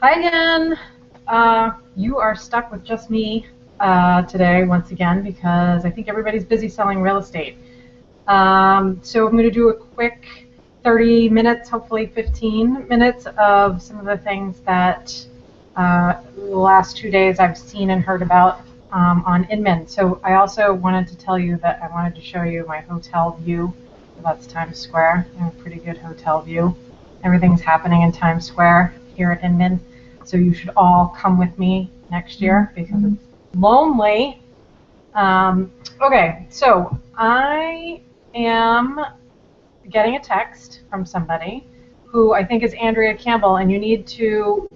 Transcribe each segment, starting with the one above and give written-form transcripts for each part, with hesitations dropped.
Hi again. You are stuck with just me today once again because I think everybody's busy selling real estate. So I'm going to do a quick 30 minutes, hopefully 15 minutes of some of the things that the last 2 days I've seen and heard about on Inman. So I also wanted to tell you that I wanted to show you my hotel view. That's Times Square. I have a pretty good hotel view. Everything's happening in Times Square here at Inman. So you should all come with me next year because it's lonely. Okay, so I am getting a text from somebody who I think is Andrea Campbell, and you need to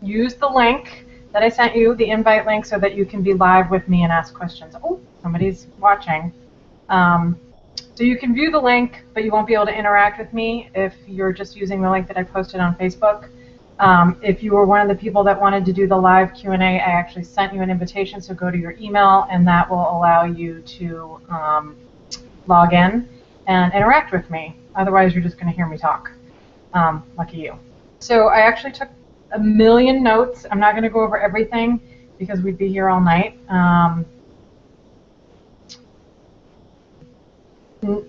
use the link that I sent you, the invite link, so that you can be live with me and ask questions. Oh, somebody's watching. So you can view the link, but you won't be able to interact with me if you're just using the link that I posted on Facebook. If you were one of the people that wanted to do the live Q&A, I actually sent you an invitation, so go to your email, and that will allow you to log in and interact with me. Otherwise, you're just going to hear me talk. Lucky you. So I actually took a million notes. I'm not going to go over everything because we'd be here all night.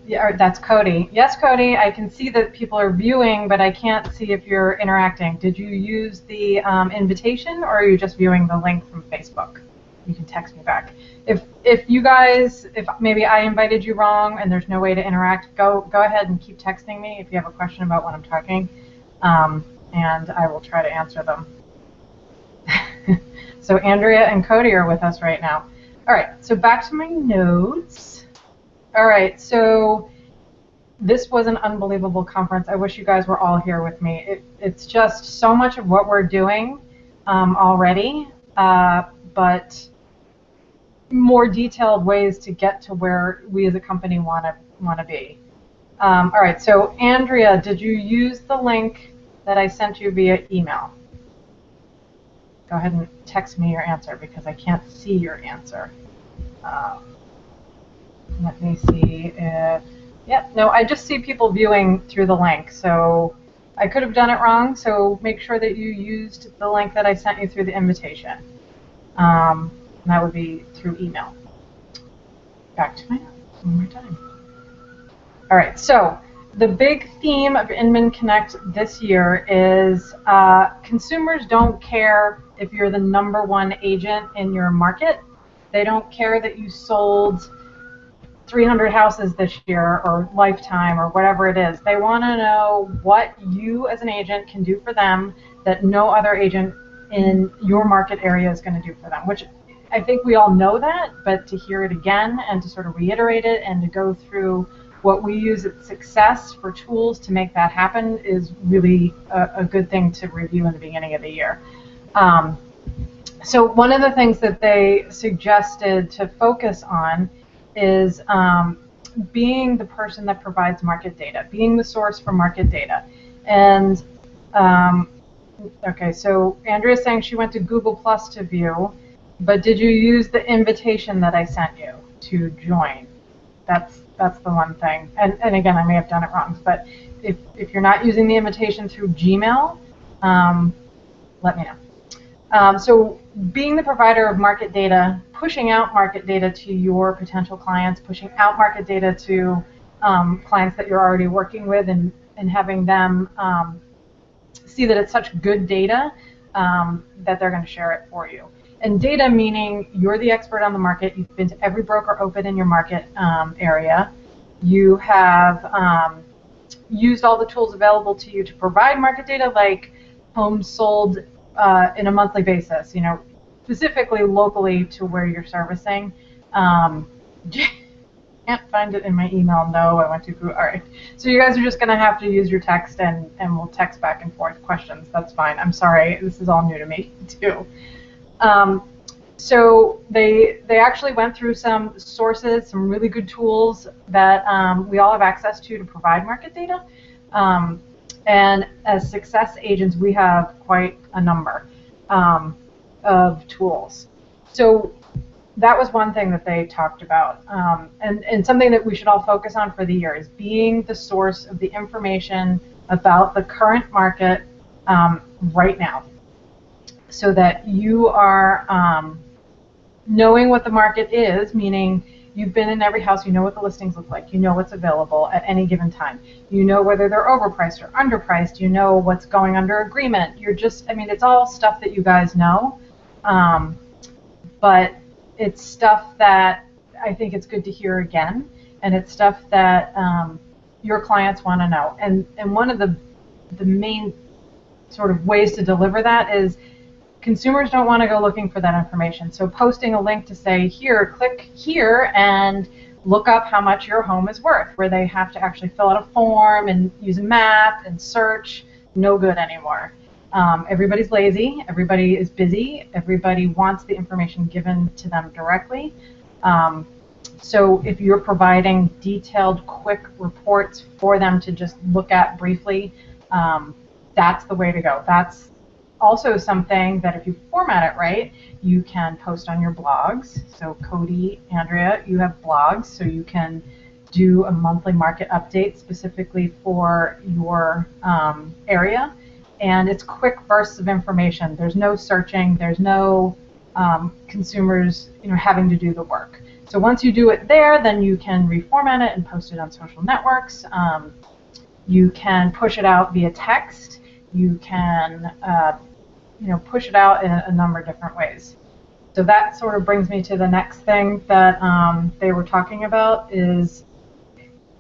Yeah, that's Cody. Yes, Cody, I can see that people are viewing, but I can't see if you're interacting. Did you use the invitation, or are you just viewing the link from Facebook? You can text me back. If you guys, if maybe I invited you wrong and there's no way to interact, go ahead and keep texting me if you have a question about what I'm talking, and I will try to answer them. So Andrea and Cody are with us right now. All right, so back to my notes. All right, so this was an unbelievable conference. I wish you guys were all here with me. It's just so much of what we're doing already, but more detailed ways to get to where we as a company want to be. All right, so Andrea, did you use the link that I sent you via email? Go ahead and text me your answer because I can't see your answer. Let me see if, yep, no, I just see people viewing through the link, so I could have done it wrong, so make sure that you used the link that I sent you through the invitation. That would be through email. Back to my notes one more time. All right, so the big theme of Inman Connect this year is consumers don't care if you're the #1 agent in your market. They don't care that you sold 300 houses this year or lifetime or whatever it is. They want to know what you as an agent can do for them that no other agent in your market area is going to do for them, which I think we all know that, but to hear it again and to sort of reiterate it and to go through what we use at Success for tools to make that happen is really a good thing to review in the beginning of the year. So one of the things that they suggested to focus on is being the person that provides market data, being the source for market data. And okay, so Andrea's saying she went to Google Plus to view, but did you use the invitation that I sent you to join? That's the one thing. And again, I may have done it wrong, but if you're not using the invitation through Gmail, let me know. So being the provider of market data, pushing out market data to your potential clients, pushing out market data to clients that you're already working with, and having them see that it's such good data that they're going to share it for you. And data meaning you're the expert on the market, you've been to every broker open in your market area, you have used all the tools available to you to provide market data, like homes sold in a monthly basis, you know, specifically locally to where you're servicing. Can't find it in my email. No, I went to Google. All right. So you guys are just going to have to use your text, and we'll text back and forth questions. That's fine. I'm sorry. This is all new to me, too. So they actually went through some sources, some really good tools that we all have access to provide market data. And as Success agents, we have quite a number of tools. So that was one thing that they talked about, and something that we should all focus on for the year is being the source of the information about the current market right now. so that you are knowing what the market is, meaning you've been in every house, you know what the listings look like, you know what's available at any given time, you know whether they're overpriced or underpriced, you know what's going under agreement. You're just, I mean, it's all stuff that you guys know, but it's stuff that I think it's good to hear again, and it's stuff that your clients want to know. And one of the main sort of ways to deliver that is consumers don't want to go looking for that information. So posting a link to say, here, click here and look up how much your home is worth, where they have to actually fill out a form and use a map and search, no good anymore. Everybody's lazy, everybody is busy, everybody wants the information given to them directly. So if you're providing detailed, quick reports for them to just look at briefly, that's the way to go. That's also something that if you format it right, you can post on your blogs. So Cody, Andrea, you have blogs, so you can do a monthly market update specifically for your area. And it's quick bursts of information. There's no searching. There's no consumers, having to do the work. So once you do it there, then you can reformat it and post it on social networks. You can push it out via text. You can push it out in a number of different ways. So that sort of brings me to the next thing that they were talking about is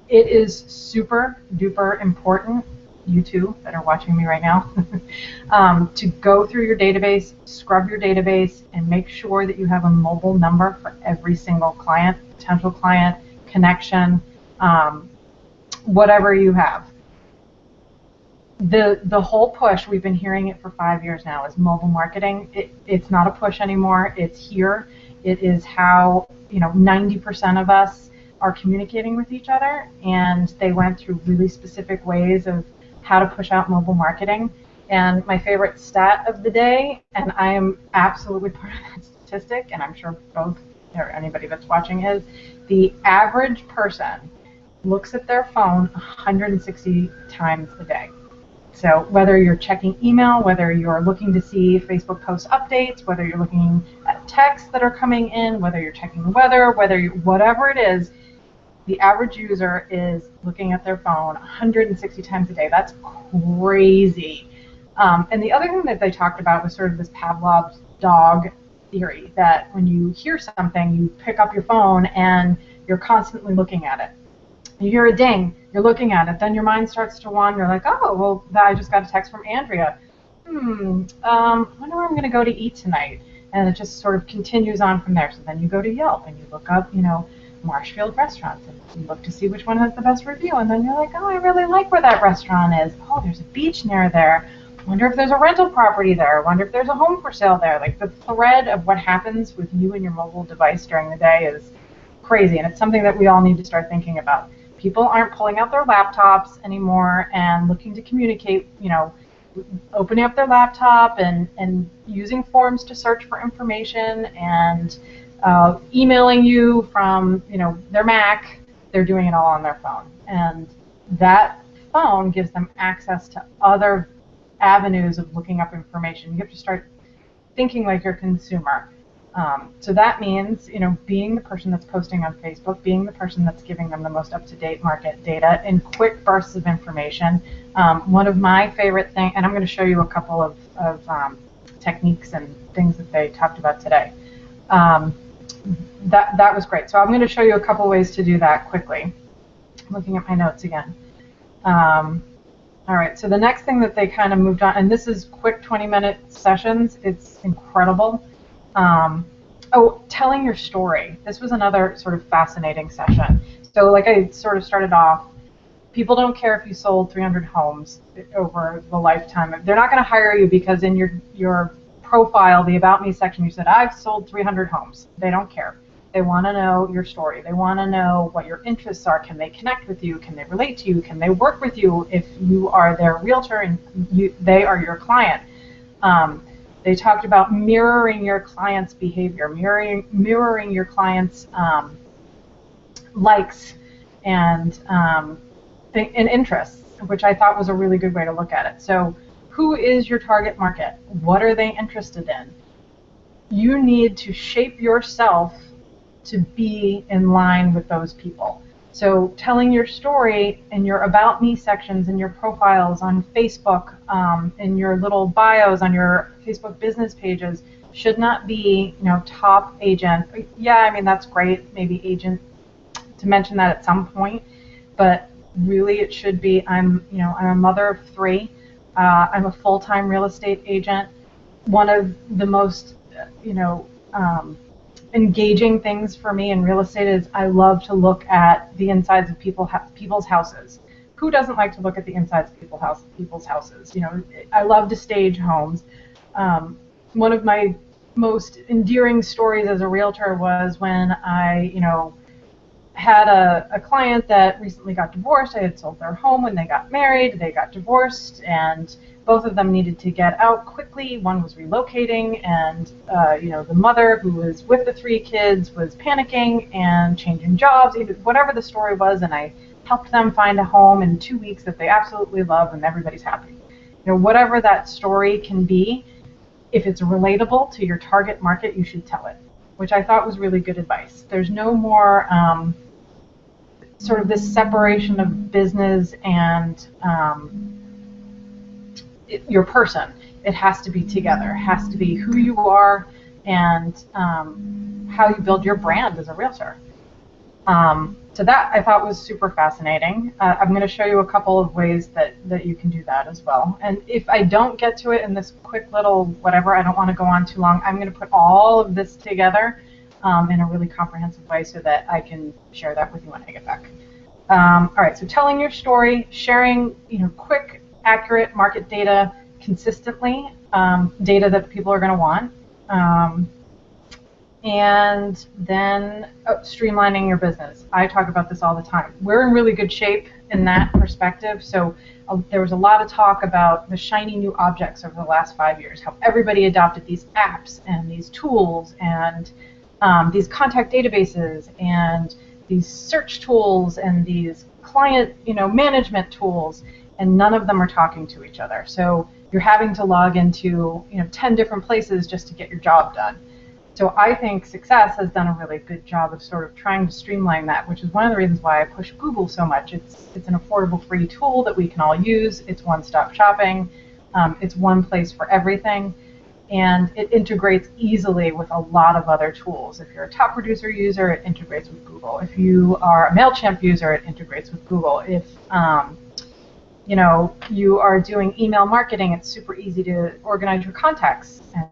it is super duper important, you two that are watching me right now, to go through your database, scrub your database, and make sure that you have a mobile number for every single client, potential client, connection, whatever you have. The whole push, we've been hearing it for 5 years now, is mobile marketing. It's not a push anymore. It's here. It is how 90% of us are communicating with each other, and they went through really specific ways of how to push out mobile marketing. And my favorite stat of the day, and I am absolutely part of that statistic, and I'm sure both or anybody that's watching is, the average person looks at their phone 160 times a day. So whether you're checking email, whether you're looking to see Facebook post updates, whether you're looking at texts that are coming in, whether you're checking the weather, whatever it is, the average user is looking at their phone 160 times a day. That's crazy. And the other thing that they talked about was sort of this Pavlov's dog theory, that when you hear something, you pick up your phone and you're constantly looking at it. You hear a ding, you're looking at it, then your mind starts to wander, like, oh, well, I just got a text from Andrea. I wonder where I'm going to go to eat tonight. And it just sort of continues on from there. So then you go to Yelp and you look up, Marshfield restaurants, and you look to see which one has the best review, and then you're like, oh, I really like where that restaurant is. Oh, there's a beach near there. I wonder if there's a rental property there. I wonder if there's a home for sale there. Like, the thread of what happens with you and your mobile device during the day is crazy, and it's something that we all need to start thinking about. People aren't pulling out their laptops anymore and looking to communicate, opening up their laptop and using forms to search for information and emailing you from their Mac. They're doing it all on their phone, and that phone gives them access to other avenues of looking up information. You have to start thinking like your consumer. So that means being the person that's posting on Facebook, being the person that's giving them the most up-to-date market data in quick bursts of information. One of my favorite things, and I'm going to show you a couple of techniques and things that they talked about today. That was great. So I'm going to show you a couple ways to do that quickly. Looking at my notes again. All right, so the next thing that they kind of moved on, and this is quick 20-minute sessions. It's incredible. Telling your story. This was another sort of fascinating session. So like I sort of started off, people don't care if you sold 300 homes over the lifetime. They're not going to hire you because in your profile, the About Me section, you said, I've sold 300 homes. They don't care. They want to know your story. They want to know what your interests are. Can they connect with you? Can they relate to you? Can they work with you if you are their realtor and they are your client? They talked about mirroring your client's behavior, mirroring your client's likes and interests, which I thought was a really good way to look at it. So Who is your target market? What are they interested in? You need to shape yourself to be in line with those people. So telling your story in your About Me sections, in your profiles on Facebook, in your little bios on your Facebook business pages should not be, top agent. Yeah, I mean, that's great, maybe agent, to mention that at some point, but really it should be, I'm a mother of 3. I'm a full-time real estate agent. One of the most, engaging things for me in real estate is I love to look at the insides of people's houses. Who doesn't like to look at the insides of people's houses? I love to stage homes. One of my most endearing stories as a realtor was when I, had a client that recently got divorced. I had sold their home when they got married. They got divorced, and both of them needed to get out quickly. One was relocating, and the mother, who was with the 3 kids, was panicking and changing jobs, whatever the story was, and I helped them find a home in 2 weeks that they absolutely love, and everybody's happy. Whatever that story can be, if it's relatable to your target market, you should tell it, which I thought was really good advice. There's no more sort of this separation of business and your person. It has to be together. It has to be who you are and how you build your brand as a realtor. So that I thought was super fascinating. I'm going to show you a couple of ways that you can do that as well. And if I don't get to it in this quick little whatever, I don't want to go on too long, I'm going to put all of this together in a really comprehensive way so that I can share that with you when I get back. All right, so telling your story, sharing quick, accurate market data consistently, data that people are going to want, and then streamlining your business. I talk about this all the time. We're in really good shape in that perspective. So there was a lot of talk about the shiny new objects over the last 5 years, how everybody adopted these apps and these tools and these contact databases and these search tools and these client management tools, and none of them are talking to each other. So you're having to log into 10 different places just to get your job done. So I think Success has done a really good job of sort of trying to streamline that, which is one of the reasons why I push Google so much. It's an affordable free tool that we can all use. It's one-stop shopping. It's one place for everything. And it integrates easily with a lot of other tools. If you're a top producer user, it integrates with Google. If you are a MailChimp user, it integrates with Google. If you are doing email marketing, it's super easy to organize your contacts. And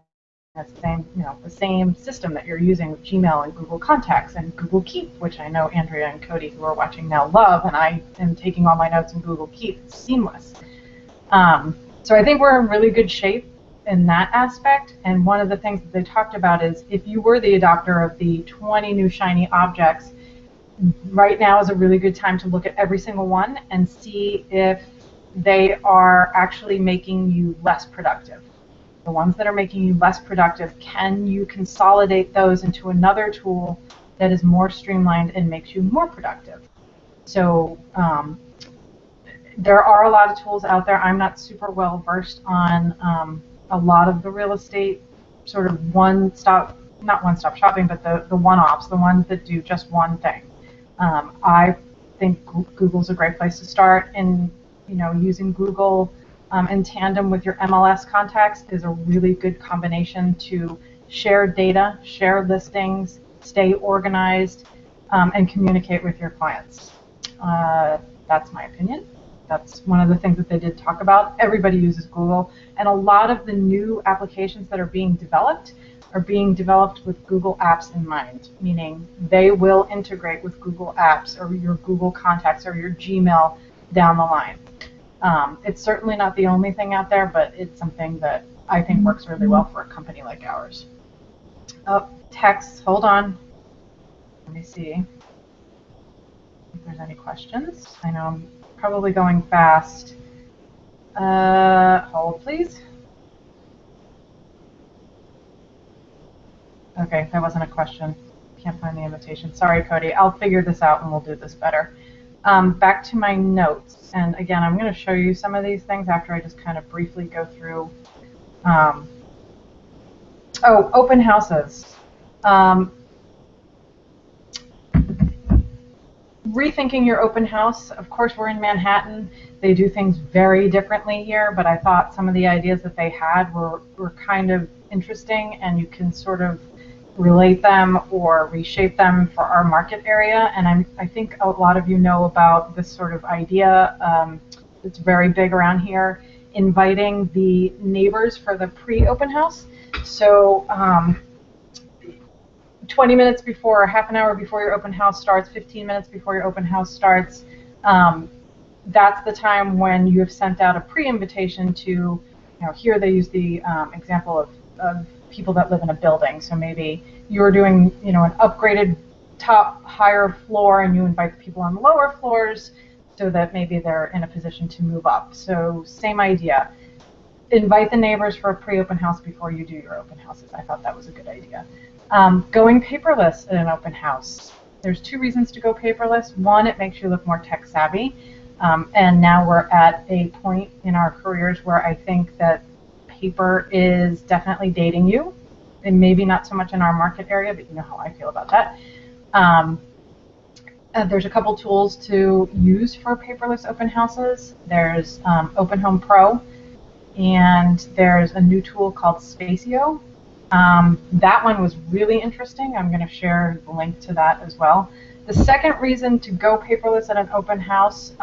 that's the same system that you're using with Gmail and Google Contacts and Google Keep, which I know Andrea and Cody, who are watching now, love, and I am taking all my notes in Google Keep. It's seamless. So I think we're in really good shape in that aspect, and one of the things that they talked about is if you were the adopter of the 20 new shiny objects, right now is a really good time to look at every single one and see if they are actually making you less productive. The ones that are making you less productive, can you consolidate those into another tool that is more streamlined and makes you more productive? So there are a lot of tools out there. I'm not super well versed on a lot of the real estate sort of not one-stop shopping, but the one-offs, the ones that do just one thing. I think Google's a great place to start, and using Google in tandem with your MLS contacts is a really good combination to share data, share listings, stay organized, and communicate with your clients. That's my opinion. That's one of the things that they did talk about. Everybody uses Google, and a lot of the new applications that are being developed with Google Apps in mind, meaning they will integrate with Google Apps or your Google Contacts or your Gmail down the line. It's certainly not the only thing out there, but it's something that I think works really well for a company like ours. Oh, text, hold on. Let me see if there's any questions. I know I'm probably going fast. Hold, please. Okay, that wasn't a question. Can't find the invitation. Sorry, Cody. I'll figure this out and we'll do this better. Back to my notes, and again, I'm going to show you some of these things after I just kind of briefly go through. Open houses. Rethinking your open house. Of course, we're in Manhattan. They do things very differently here, but I thought some of the ideas that they had were kind of interesting, and you can sort of relate them or reshape them for our market area. And I think a lot of you know about this sort of idea. It's very big around here, inviting the neighbors for the pre-open house. So 20 minutes before, or half an hour before your open house starts, 15 minutes before your open house starts, that's the time when you have sent out a pre-invitation to, here they use the example of people that live in a building. So maybe you're doing, an upgraded top, higher floor, and you invite the people on the lower floors so that maybe they're in a position to move up. So same idea. Invite the neighbors for a pre-open house before you do your open houses. I thought that was a good idea. Going paperless at an open house. There's two reasons to go paperless. One, it makes you look more tech savvy. And now we're at a point in our careers where I think that paper is definitely dating you. And maybe not so much in our market area, but you know how I feel about that. There's a couple tools to use for paperless open houses. There's Open Home Pro, and there's a new tool called Spacio. That one was really interesting. I'm going to share the link to that as well. The second reason to go paperless at an open house,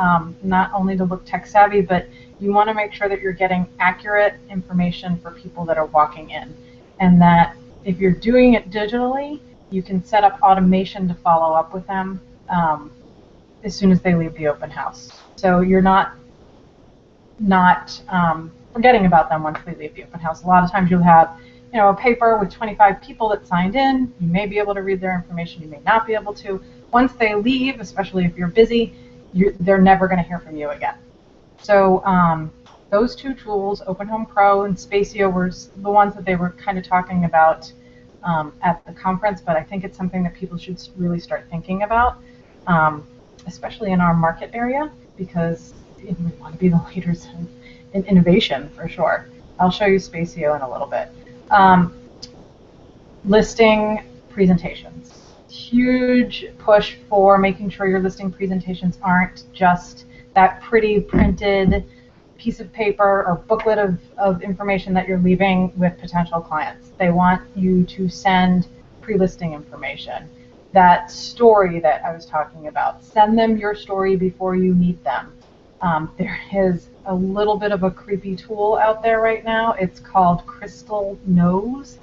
not only to look tech savvy, but you want to make sure that you're getting accurate information for people that are walking in. And that if you're doing it digitally, you can set up automation to follow up with them as soon as they leave the open house. So you're not forgetting about them once they leave the open house. A lot of times you'll have a paper with 25 people that signed in. You may be able to read their information, you may not be able to. Once they leave, especially if you're busy, they're never going to hear from you again. So those two tools, Open Home Pro and Spacio, were the ones that they were kind of talking about at the conference, but I think it's something that people should really start thinking about, especially in our market area, because we want to be the leaders in innovation for sure. I'll show you Spacio in a little bit. Listing presentations. Huge push for making sure your listing presentations aren't just that pretty printed piece of paper or booklet of information that you're leaving with potential clients. They want you to send pre-listing information. That story that I was talking about. Send them your story before you meet them. There is a little bit of a creepy tool out there right now. It's called Crystal Knows.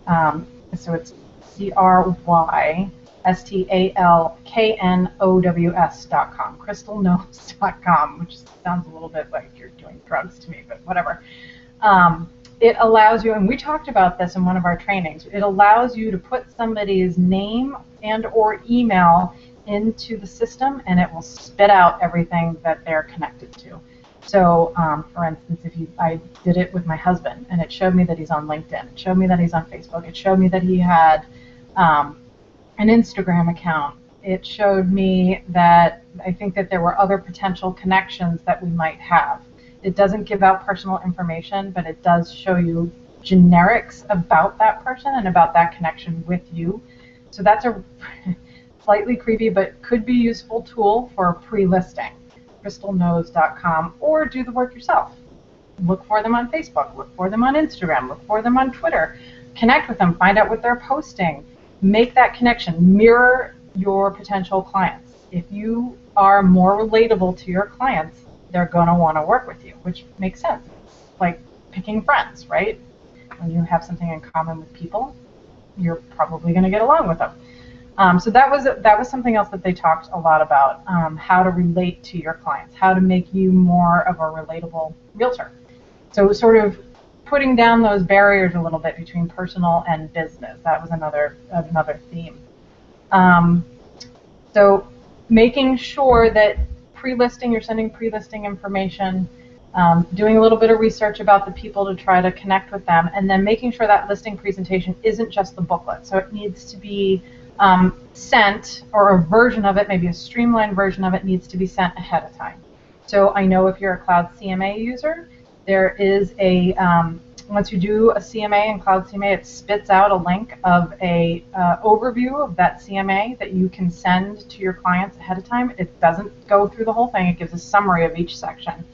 So it's CRYSTALKNOWS.com, crystalknows.com, which sounds a little bit like you're doing drugs to me, but whatever. It allows you, and we talked about this in one of our trainings, it allows you to put somebody's name and or email into the system, and it will spit out everything that they're connected to. So, for instance, I did it with my husband, and it showed me that he's on LinkedIn. It showed me that he's on Facebook. It showed me that he had an Instagram account. It showed me that I think that there were other potential connections that we might have. It doesn't give out personal information, but it does show you generics about that person and about that connection with you. So that's a slightly creepy but could be useful tool for pre-listing. crystalknows.com, or do the work yourself. Look for them on Facebook, look for them on Instagram, look for them on Twitter. Connect with them, find out what they're posting. Make that connection. Mirror your potential clients. If you are more relatable to your clients, they're going to want to work with you, which makes sense. It's like picking friends, right? When you have something in common with people, you're probably going to get along with them. So that was something else that they talked a lot about, how to relate to your clients, how to make you more of a relatable realtor. So sort of putting down those barriers a little bit between personal and business. That was another theme. So making sure that pre-listing, you're sending pre-listing information, doing a little bit of research about the people to try to connect with them, and then making sure that listing presentation isn't just the booklet. So it needs to be sent, or a version of it, maybe a streamlined version of it, needs to be sent ahead of time. So I know if you're a Cloud CMA user, there is a, once you do a CMA in Cloud CMA, it spits out a link of a overview of that CMA that you can send to your clients ahead of time. It doesn't go through the whole thing. It gives a summary of each section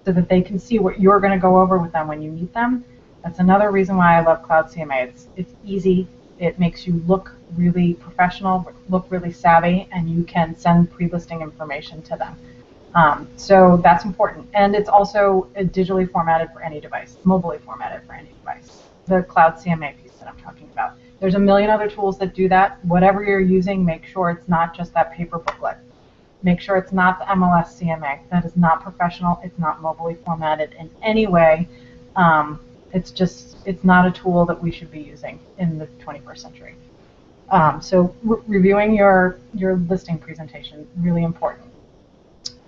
so that they can see what you're going to go over with them when you meet them. That's another reason why I love Cloud CMA. It's easy. It makes you look really professional, look really savvy, and you can send pre-listing information to them. So that's important. And it's also digitally formatted for any device, mobilely formatted for any device. The Cloud CMA piece that I'm talking about. There's a million other tools that do that. Whatever you're using, make sure it's not just that paper booklet. Make sure it's not the MLS CMA. That is not professional. It's not mobilely formatted in any way. It's not a tool that we should be using in the 21st century. So reviewing your listing presentation, really important.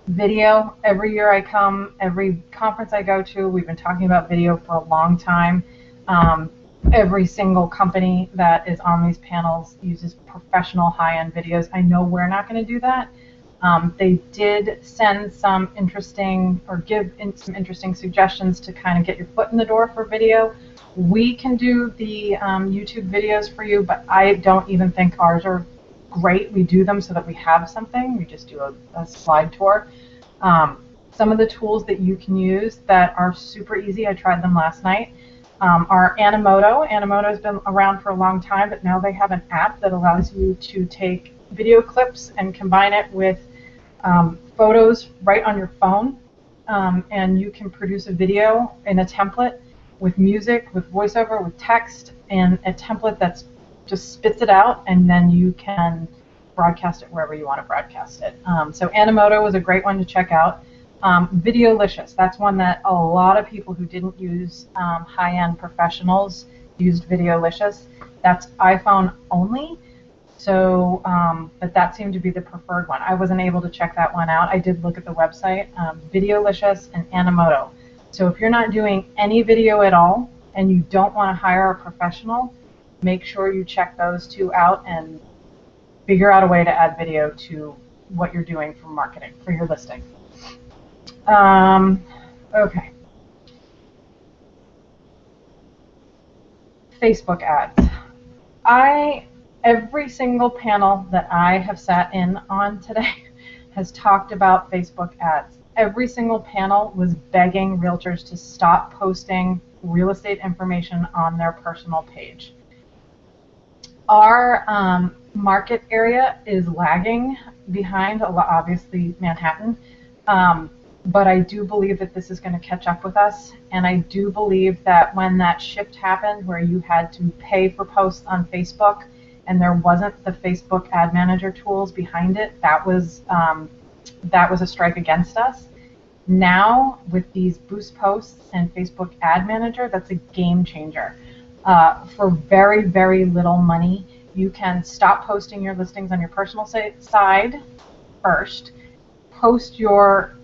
Video, every year I come, every conference I go to, we've been talking about video for a long time. Every single company that is on these panels uses professional high-end videos. I know we're not going to do that. They did send some interesting, or give some interesting suggestions to kind of get your foot in the door for video. We can do the YouTube videos for you, but I don't even think ours are great. We do them so that we have something. We just do a slide tour. Some of the tools that you can use that are super easy, I tried them last night, are Animoto. Animoto has been around for a long time, but now they have an app that allows you to take video clips and combine it with photos right on your phone, and you can produce a video in a template with music, with voiceover, with text, and a template that's just spits it out, and then you can broadcast it wherever you want to broadcast it. So Animoto is a great one to check out. Videolicious, that's one that a lot of people who didn't use high-end professionals used Videolicious. That's iPhone only, so but that seemed to be the preferred one. I wasn't able to check that one out. I did look at the website. Videolicious and Animoto. So if you're not doing any video at all and you don't want to hire a professional, make sure you check those two out and figure out a way to add video to what you're doing for marketing, for your listing. Okay. Facebook ads. Every single panel that I have sat in on today has talked about Facebook ads. Every single panel was begging realtors to stop posting real estate information on their personal page. Our market area is lagging behind, obviously, Manhattan, but I do believe that this is going to catch up with us, and I do believe that when that shift happened where you had to pay for posts on Facebook and there wasn't the Facebook ad manager tools behind it, that was a strike against us. Now, with these boost posts and Facebook ad manager, that's a game changer. For very, very little money, you can stop posting your listings on your personal side first, post your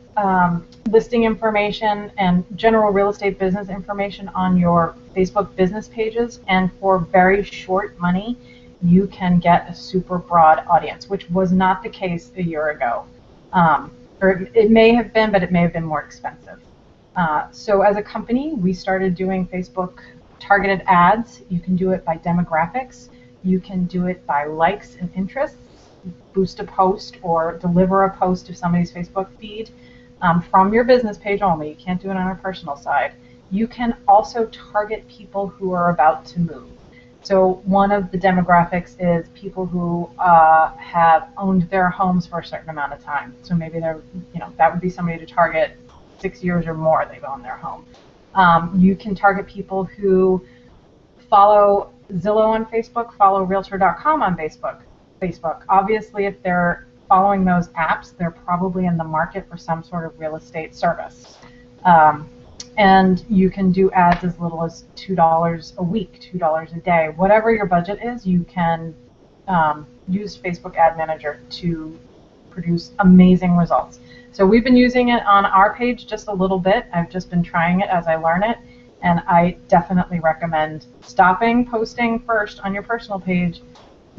listing information and general real estate business information on your Facebook business pages, and for very short money, you can get a super broad audience, which was not the case a year ago. Or it may have been, but it may have been more expensive. So as a company, we started doing Facebook targeted ads. You can do it by demographics. You can do it by likes and interests, boost a post or deliver a post to somebody's Facebook feed from your business page only. You can't do it on a personal side. You can also target people who are about to move. So one of the demographics is people who have owned their homes for a certain amount of time. So maybe they're, that would be somebody to target 6 years or more they've owned their home. You can target people who follow Zillow on Facebook, follow Realtor.com on Facebook. Obviously, if they're following those apps, they're probably in the market for some sort of real estate service. And you can do ads as little as $2 a week, $2 a day. Whatever your budget is, you can use Facebook Ad Manager to produce amazing results. So we've been using it on our page just a little bit. I've just been trying it as I learn it, and I definitely recommend stopping posting first on your personal page,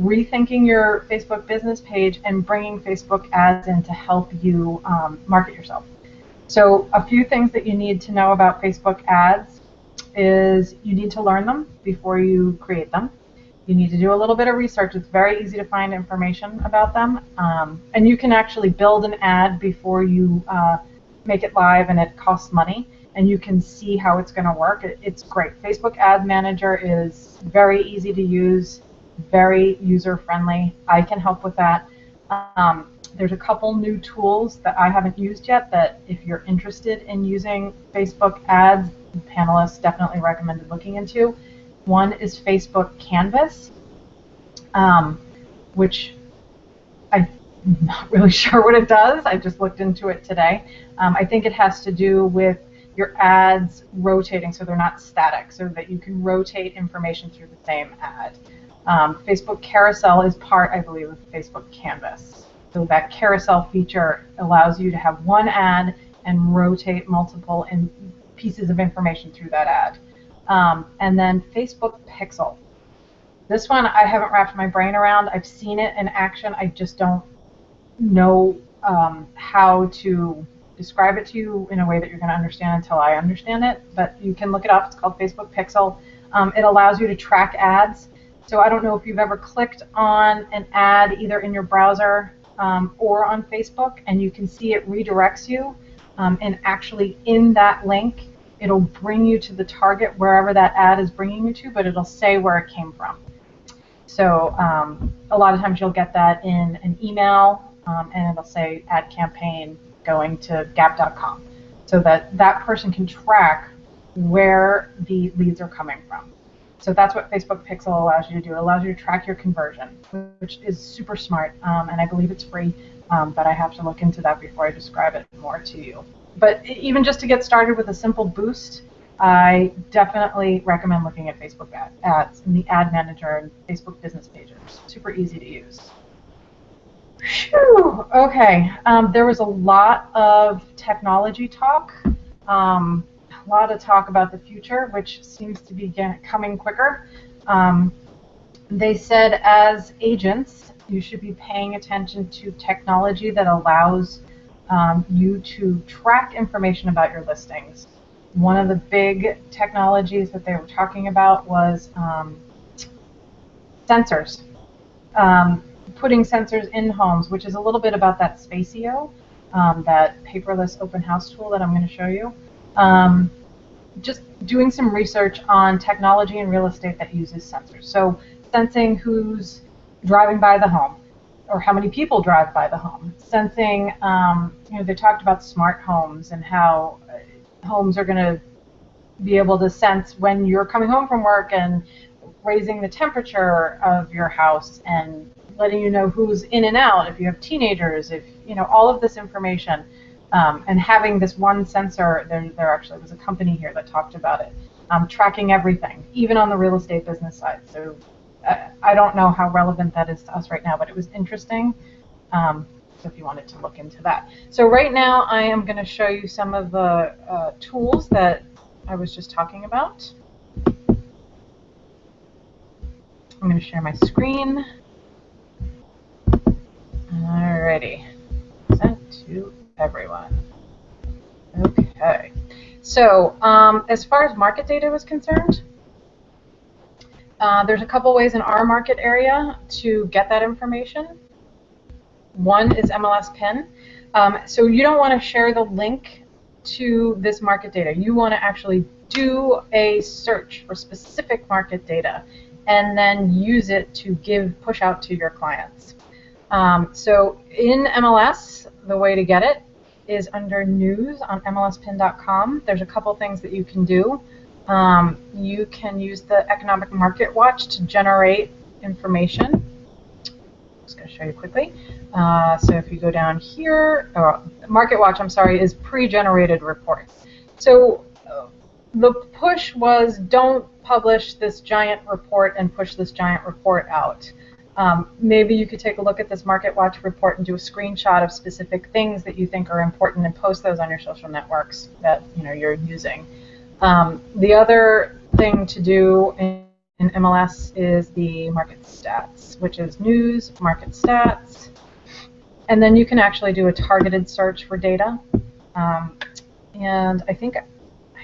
rethinking your Facebook business page, and bringing Facebook ads in to help you market yourself. So a few things that you need to know about Facebook ads is you need to learn them before you create them. You need to do a little bit of research. It's very easy to find information about them. And you can actually build an ad before you make it live, and it costs money. And you can see how it's going to work. It's great. Facebook Ad Manager is very easy to use, very user-friendly. I can help with that. There's a couple new tools that I haven't used yet that if you're interested in using Facebook ads, panelists definitely recommended looking into. One is Facebook Canvas, which I'm not really sure what it does. I just looked into it today. I think it has to do with your ads rotating so they're not static, so that you can rotate information through the same ad. Facebook Carousel is part, I believe, of Facebook Canvas. So that carousel feature allows you to have one ad and rotate multiple pieces of information through that ad. And then Facebook Pixel. This one I haven't wrapped my brain around. I've seen it in action. I just don't know how to describe it to you in a way that you're going to understand until I understand it. But you can look it up. It's called Facebook Pixel. It allows you to track ads. So I don't know if you've ever clicked on an ad either in your browser or on Facebook, and you can see it redirects you. And actually in that link, it'll bring you to the target wherever that ad is bringing you to, but it'll say where it came from. So a lot of times you'll get that in an email, and it'll say ad campaign going to gap.com, so that that person can track where the leads are coming from. So that's what Facebook Pixel allows you to do. It allows you to track your conversion, which is super smart, and I believe it's free, but I have to look into that before I describe it more to you. But even just to get started with a simple boost, I definitely recommend looking at Facebook ads in the Ad Manager and Facebook Business Pages. Super easy to use. Whew. Okay, there was a lot of technology talk, a lot of talk about the future, which seems to be coming quicker. They said as agents, you should be paying attention to technology that allows you to track information about your listings. One of the big technologies that they were talking about was sensors. Putting sensors in homes, which is a little bit about that Spacio, that paperless open house tool that I'm going to show you. Just doing some research on technology in real estate that uses sensors. So sensing who's driving by the home, or how many people drive by the home. Sensing, they talked about smart homes and how homes are going to be able to sense when you're coming home from work and raising the temperature of your house and letting you know who's in and out, if you have teenagers, if, all of this information. And having this one sensor, there actually was a company here that talked about it, tracking everything, even on the real estate business side. So I don't know how relevant that is to us right now, but it was interesting. So if you wanted to look into that. So right now I am going to show you some of the tools that I was just talking about. I'm going to share my screen. Alrighty. Sent to everyone. Okay. So as far as market data was concerned, there's a couple ways in our market area to get that information. One is MLS PIN. So you don't want to share the link to this market data. You want to actually do a search for specific market data and then use it to push out to your clients. So in MLS, the way to get it is under News on MLSpin.com. There's a couple things that you can do. You can use the Economic Market Watch to generate information. I'm just going to show you quickly. So if you go down here, Market Watch, I'm sorry, is pre-generated reports. So the push was don't publish this giant report and push this giant report out. Maybe you could take a look at this Market Watch report and do a screenshot of specific things that you think are important and post those on your social networks that you're using. The other thing to do in MLS is the market stats, which is news, market stats. And then you can actually do a targeted search for data. And I think I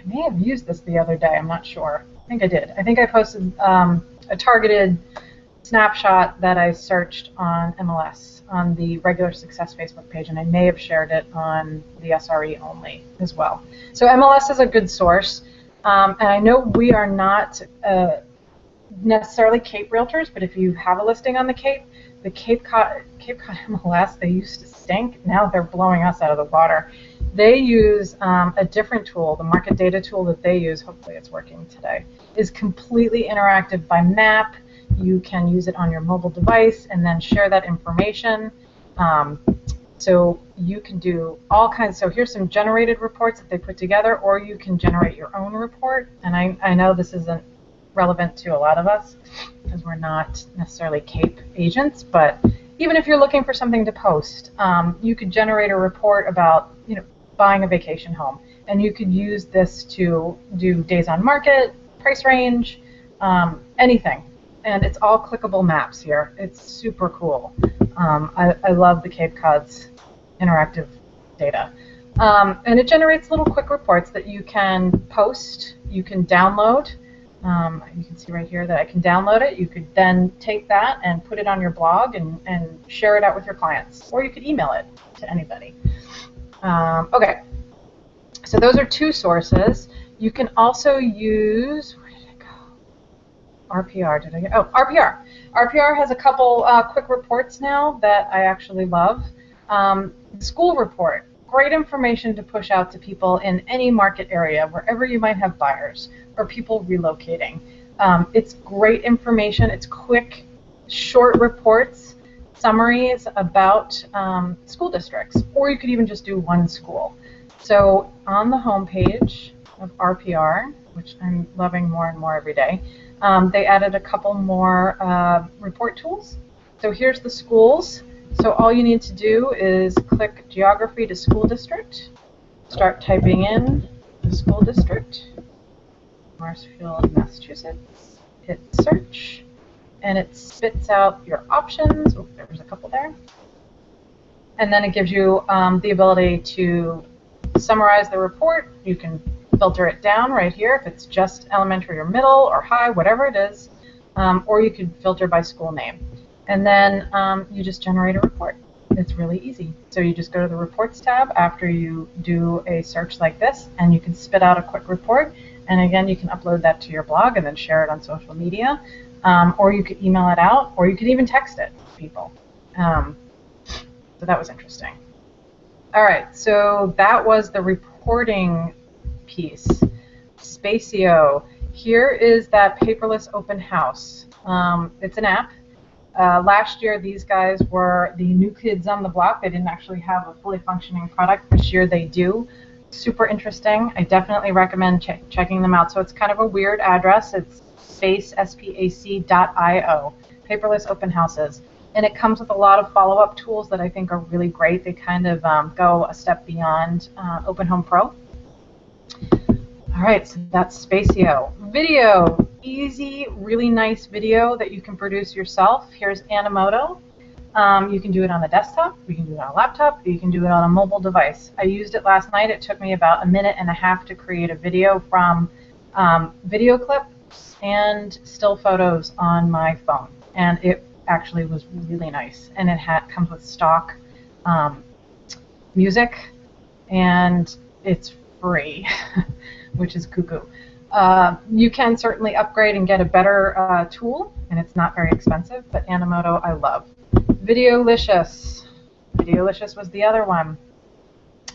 may have used this the other day. I'm not sure. I think I did. I think I posted a targeted snapshot that I searched on MLS on the regular Success Facebook page, and I may have shared it on the SRE only as well. So MLS is a good source. And I know we are not necessarily Cape realtors, but if you have a listing on the Cape Cod MLS, they used to stink. Now they're blowing us out of the water. They use a different tool. The market data tool that they use, hopefully it's working today, is completely interactive by map. You can use it on your mobile device and then share that information. So you can do all kinds. So here's some generated reports that they put together, or you can generate your own report. And I know this isn't relevant to a lot of us because we're not necessarily Cape agents, but even if you're looking for something to post, you could generate a report about, buying a vacation home, and you could use this to do days on market, price range, anything. And it's all clickable maps here. It's super cool. I love the Cape Cod's interactive data. And it generates little quick reports that you can post, you can download. You can see right here that I can download it. You could then take that and put it on your blog and share it out with your clients. Or you could email it to anybody. Okay, so those are two sources. You can also use, where did it go? RPR, did I get? Oh, RPR. RPR has a couple quick reports now that I actually love. School report, great information to push out to people in any market area, wherever you might have buyers or people relocating. It's great information. It's quick, short reports, summaries about school districts, or you could even just do one school. So on the home page of RPR, which I'm loving more and more every day, they added a couple more report tools. So here's the schools. So all you need to do is click Geography to School District, start typing in the school district, Marshfield, Massachusetts, hit search, and it spits out your options. Oh, there was a couple there. And then it gives you the ability to summarize the report. You can filter it down right here if it's just elementary or middle or high, whatever it is, or you could filter by school name. And then you just generate a report. It's really easy. So you just go to the Reports tab after you do a search like this, and you can spit out a quick report. And again, you can upload that to your blog and then share it on social media. Or you could email it out, or you could even text it to people. So that was interesting. All right, so that was the reporting piece. Spacio. Here is that paperless open house. It's an app. Last year, these guys were the new kids on the block. They didn't actually have a fully functioning product. This year, they do. Super interesting. I definitely recommend checking them out. So it's kind of a weird address. It's space.io, paperless open houses. And it comes with a lot of follow-up tools that I think are really great. They kind of go a step beyond Open Home Pro. All right, so that's Spacio. Video, easy, really nice video that you can produce yourself. Here's Animoto. You can do it on a desktop, you can do it on a laptop, you can do it on a mobile device. I used it last night. It took me about 1.5 minutes to create a video from video clips and still photos on my phone. And it actually was really nice. And it comes with stock music, and it's free, which is cuckoo. You can certainly upgrade and get a better tool, and it's not very expensive, but Animoto I love. Videolicious. Videolicious was the other one.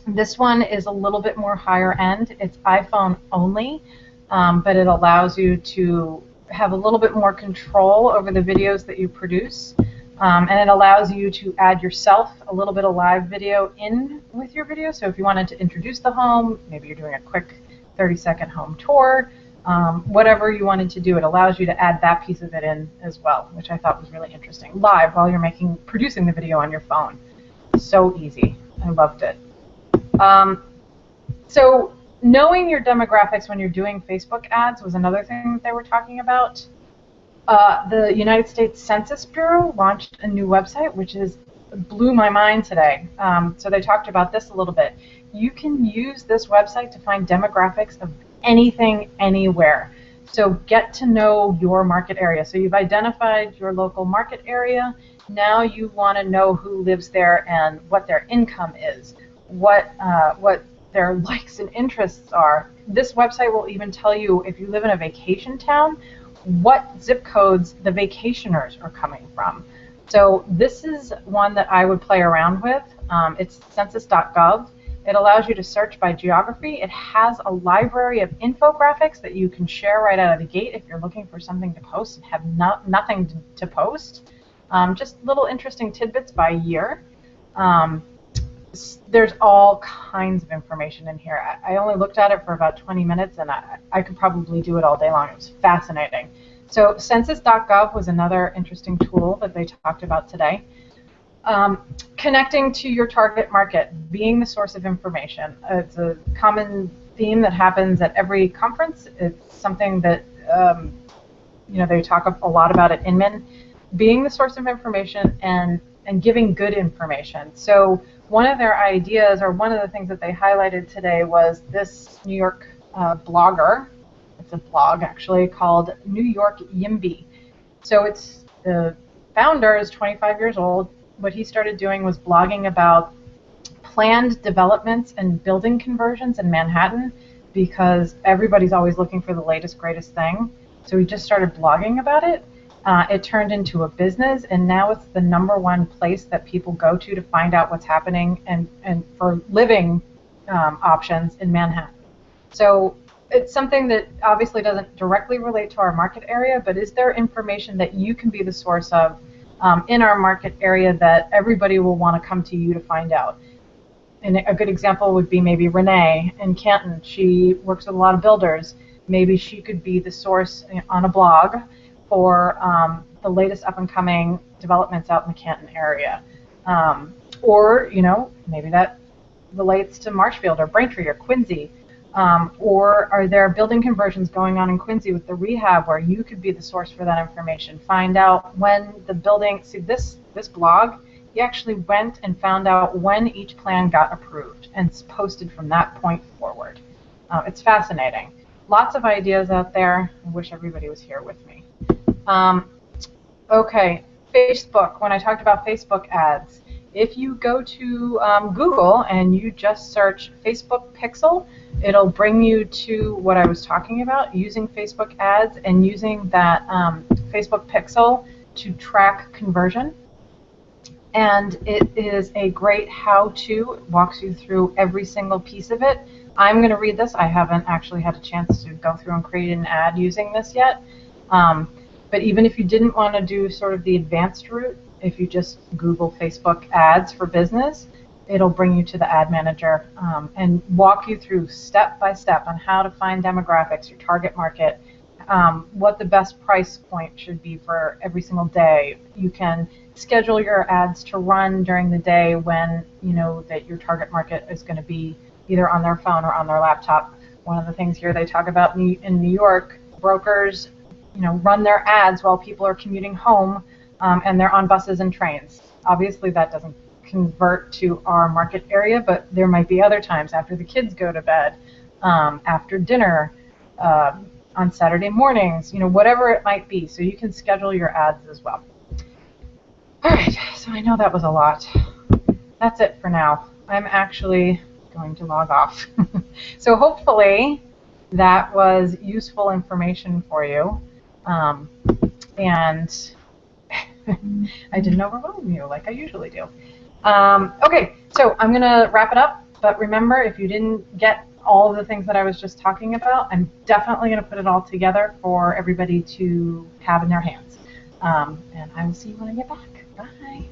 This one is a little bit more higher end. It's iPhone only, but it allows you to have a little bit more control over the videos that you produce. And it allows you to add yourself a little bit of live video in with your video. So if you wanted to introduce the home, maybe you're doing a quick 30-second home tour, whatever you wanted to do, it allows you to add that piece of it in as well, which I thought was really interesting. Live while you're producing the video on your phone. So easy. I loved it. So knowing your demographics when you're doing Facebook ads was another thing that they were talking about. The United States Census Bureau launched a new website, which blew my mind today. So they talked about this a little bit. You can use this website to find demographics of anything, anywhere. So get to know your market area. So you've identified your local market area. Now you want to know who lives there and what their income is, what their likes and interests are. This website will even tell you, if you live in a vacation town, what zip codes the vacationers are coming from. So this is one that I would play around with. It's census.gov. It allows you to search by geography. It has a library of infographics that you can share right out of the gate if you're looking for something to post and have nothing to post. Just little interesting tidbits by year. There's all kinds of information in here. I only looked at it for about 20 minutes, and I could probably do it all day long. It was fascinating. So census.gov was another interesting tool that they talked about today. Connecting to your target market, being the source of information. It's a common theme that happens at every conference. It's something that they talk a lot about at Inman. Being the source of information and giving good information. So one of their ideas, or one of the things that they highlighted today, was this New York blogger. It's a blog actually called New York YIMBY. So it's the founder is 25 years old. What he started doing was blogging about planned developments and building conversions in Manhattan, because everybody's always looking for the latest, greatest thing. So he just started blogging about it. It turned into a business, and now it's the #1 place that people go to find out what's happening and for living options in Manhattan. So it's something that obviously doesn't directly relate to our market area, but is there information that you can be the source of in our market area that everybody will want to come to you to find out? And a good example would be maybe Renee in Canton. She works with a lot of builders. Maybe she could be the source on a blog for the latest up-and-coming developments out in the Canton area. Or, maybe that relates to Marshfield or Braintree or Quincy. Or are there building conversions going on in Quincy with the rehab where you could be the source for that information? Find out when the building, see this blog, he actually went and found out when each plan got approved and posted from that point forward. It's fascinating. Lots of ideas out there. I wish everybody was here with me. Okay, Facebook. When I talked about Facebook ads, if you go to Google and you just search Facebook Pixel, it'll bring you to what I was talking about, using Facebook ads and using that Facebook Pixel to track conversion. And it is a great how-to. It walks you through every single piece of it. I'm going to read this. I haven't actually had a chance to go through and create an ad using this yet. But even if you didn't want to do sort of the advanced route, if you just Google Facebook ads for business, it'll bring you to the ad manager and walk you through step by step on how to find demographics, your target market, what the best price point should be for every single day. You can schedule your ads to run during the day when you know that your target market is going to be either on their phone or on their laptop. One of the things here they talk about in New York, brokers run their ads while people are commuting home and they're on buses and trains. Obviously that doesn't convert to our market area, but there might be other times after the kids go to bed, after dinner, on Saturday mornings, whatever it might be. So you can schedule your ads as well. All right, so I know that was a lot. That's it for now. I'm actually going to log off. So hopefully that was useful information for you. And I didn't overwhelm you like I usually do. Okay, so I'm going to wrap it up. But remember, if you didn't get all of the things that I was just talking about, I'm definitely going to put it all together for everybody to have in their hands. And I will see you when I get back. Bye.